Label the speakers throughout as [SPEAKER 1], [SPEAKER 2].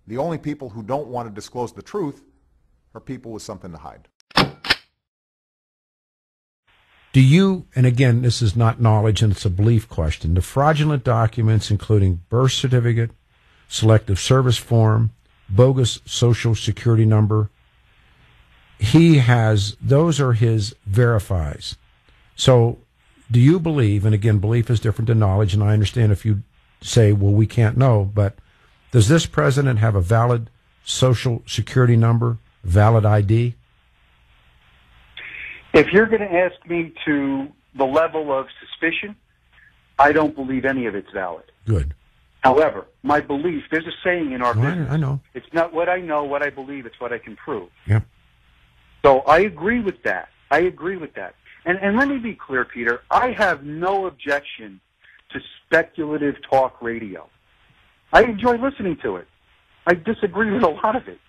[SPEAKER 1] The only people who don't want to disclose the truth are people with something to hide.
[SPEAKER 2] Do you, and again, this is not knowledge and it's a belief question, the fraudulent documents, including birth certificate, selective service form, bogus social security number, those are his verifies. So do you believe, and again, belief is different than knowledge, and I understand if you say, well, we can't know, but does this president have a valid social security number, valid ID?
[SPEAKER 3] If you're going to ask me to the level of suspicion, I don't believe any of it's valid.
[SPEAKER 2] Good.
[SPEAKER 3] However, my belief, there's a saying in our business.
[SPEAKER 2] I know.
[SPEAKER 3] It's not what I know, what I believe, it's what I can prove.
[SPEAKER 2] Yep.
[SPEAKER 3] So I agree with that. And let me be clear, Peter, I have no objection to speculative talk radio. I enjoy listening to it. I disagree with a lot of it,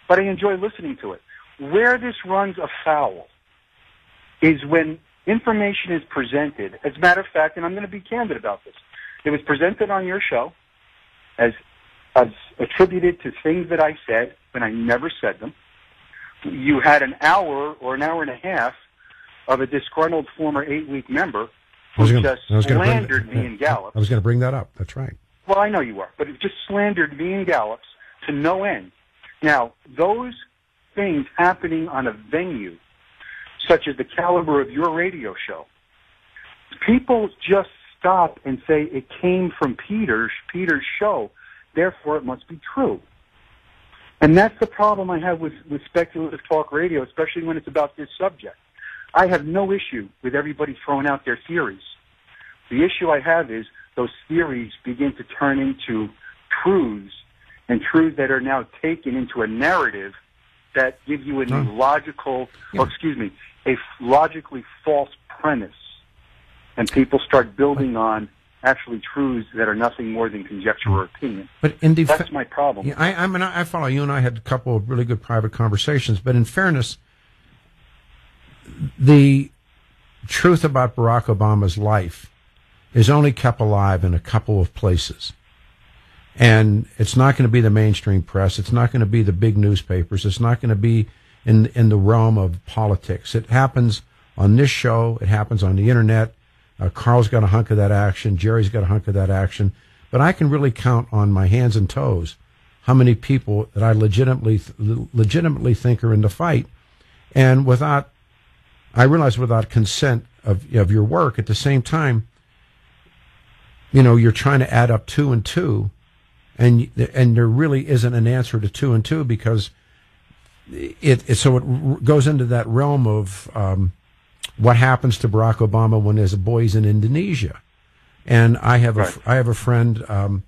[SPEAKER 3] but I enjoy listening to it. Where this runs afoul is when information is presented. As a matter of fact, and I'm going to be candid about this, it was presented on your show as attributed to things that I said when I never said them. You had an hour or an hour and a half of a disgruntled former 8-week member who just slandered me and Gallup.
[SPEAKER 2] I was going to bring that up. That's right.
[SPEAKER 3] Well, I know you are, but it just slandered me and Gallup to no end. Now, those things happening on a venue such as the caliber of your radio show, people just stop and say it came from Peter's show, therefore it must be true. And that's the problem I have with speculative talk radio, especially when it's about this subject. I have no issue with everybody throwing out their theories. The issue I have is those theories begin to turn into truths, and truths that are now taken into a narrative that give you a logically false premise. And people start building on actually truths that are nothing more than conjecture or opinion.
[SPEAKER 2] But
[SPEAKER 3] that's my problem.
[SPEAKER 2] Yeah, I follow you, and I had a couple of really good private conversations. But in fairness, the truth about Barack Obama's life is only kept alive in a couple of places. And it's not going to be the mainstream press. It's not going to be the big newspapers. It's not going to be in the realm of politics. It happens on this show. It happens on the internet. Carl's got a hunk of that action. Jerry's got a hunk of that action. But I can really count on my hands and toes how many people that I legitimately think are in the fight. And I realize without consent of your work, at the same time, you're trying to add up 2 and 2, and there really isn't an answer to 2 and 2 because it goes into that realm of what happens to Barack Obama when there's boys in Indonesia. And I have a friend,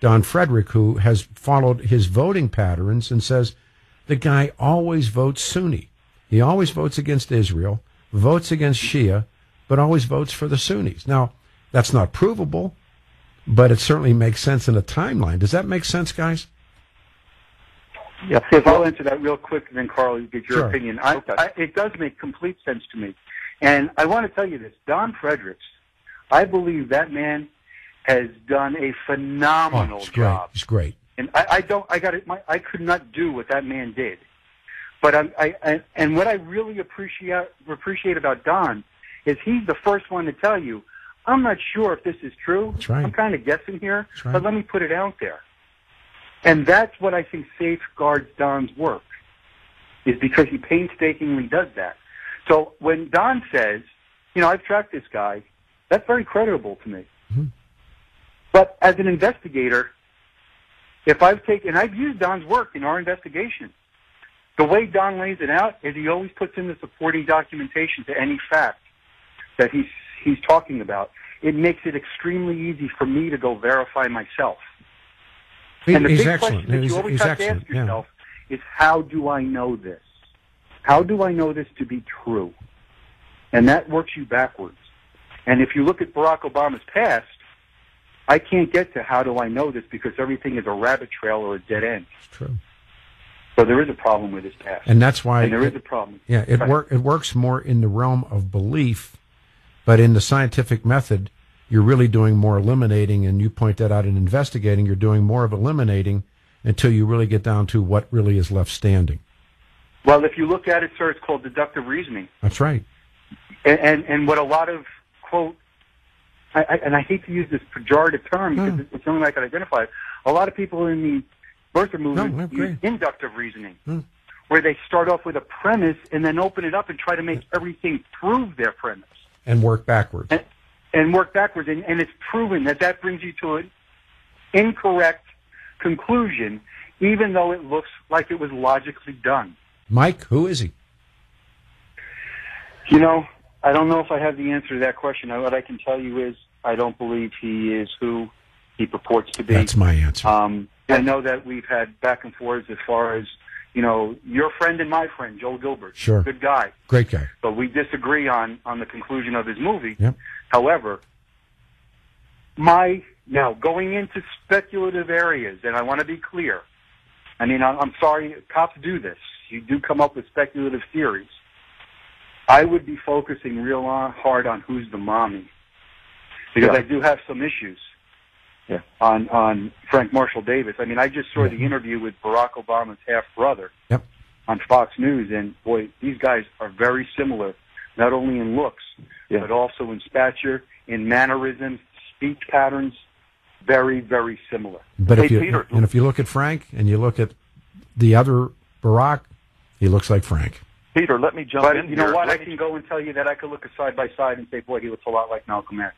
[SPEAKER 2] Don Frederick, who has followed his voting patterns and says the guy always votes Sunni. He always votes against Israel, votes against Shia, but always votes for the Sunnis. Now, that's not provable, but it certainly makes sense in a timeline. Does that make sense, guys?
[SPEAKER 3] Yeah, if I'll answer that real quick, and then Carl, you get your opinion.
[SPEAKER 2] Okay.
[SPEAKER 3] It does make complete sense to me. And I want to tell you this. Don Fredericks, I believe that man has done a phenomenal job.
[SPEAKER 2] He's great.
[SPEAKER 3] And I could not do what that man did. But and what I really appreciate about Don is he's the first one to tell you, I'm not sure if this is true.
[SPEAKER 2] That's right.
[SPEAKER 3] I'm kind of guessing here,
[SPEAKER 2] right.
[SPEAKER 3] But let me put it out there. And that's what I think safeguards Don's work, is because he painstakingly does that. So when Don says, I've tracked this guy, that's very credible to me.
[SPEAKER 2] Mm-hmm.
[SPEAKER 3] But as an investigator, I've used Don's work in our investigation. The way Don lays it out is he always puts in the supporting documentation to any fact that he's talking about. It makes it extremely easy for me to go verify myself. And the big question that you always have to ask yourself is, how do I know this? How do I know this to be true? And that works you backwards. And if you look at Barack Obama's past, I can't get to how do I know this because everything is a rabbit trail or a dead end.
[SPEAKER 2] It's true.
[SPEAKER 3] So there is a problem with his past.
[SPEAKER 2] And that's why...
[SPEAKER 3] And there is a problem.
[SPEAKER 2] Yeah, it works more in the realm of belief, but in the scientific method, you're really doing more eliminating, and you point that out in investigating, you're doing more of eliminating until you really get down to what really is left standing.
[SPEAKER 3] Well, if you look at it, sir, it's called deductive reasoning.
[SPEAKER 2] That's right.
[SPEAKER 3] And what a lot of, quote, and I hate to use this pejorative term because it's the only way I can identify it, a lot of people in the birther movement use inductive reasoning, where they start off with a premise and then open it up and try to make everything prove their premise.
[SPEAKER 2] And work backwards.
[SPEAKER 3] And work backwards. And it's proven that brings you to an incorrect conclusion, even though it looks like it was logically done.
[SPEAKER 2] Mike, who is he?
[SPEAKER 3] You know, I don't know if I have the answer to that question. What I can tell you is I don't believe he is who he purports to be.
[SPEAKER 2] That's my answer.
[SPEAKER 3] I know that we've had back and forth as far as, you know, your friend and my friend, Joel Gilbert.
[SPEAKER 2] Sure.
[SPEAKER 3] Good guy.
[SPEAKER 2] Great guy.
[SPEAKER 3] But we disagree on the conclusion of his movie.
[SPEAKER 2] Yep.
[SPEAKER 3] However, now going into speculative areas, and I want to be clear. I mean, I'm sorry, cops do this. You do come up with speculative theories. I would be focusing real hard on who's the mommy, because I do have some issues on Frank Marshall Davis. I mean, I just saw the interview with Barack Obama's half-brother on Fox News, and boy, these guys are very similar, not only in looks, but also in stature, in mannerisms, speech patterns, very, very similar.
[SPEAKER 2] But if you look at Frank and you look at the other Barack, he looks like Frank.
[SPEAKER 4] Peter, let me jump in.
[SPEAKER 3] You know what? I can go and tell you that I could look side by side and say, boy, he looks a lot like Malcolm X.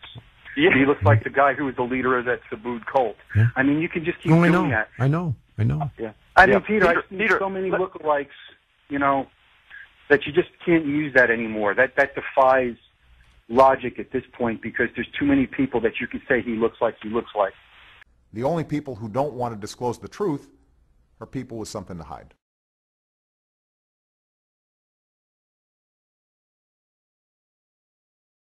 [SPEAKER 3] Yeah. He looks like the guy who was the leader of that subdued cult. Yeah. I mean, you can just keep doing that.
[SPEAKER 2] I know.
[SPEAKER 3] Yeah. I mean, Peter, I see so many lookalikes, you know, that you just can't use that anymore. That defies logic at this point, because there's too many people that you can say he looks like.
[SPEAKER 1] The only people who don't want to disclose the truth are people with something to hide.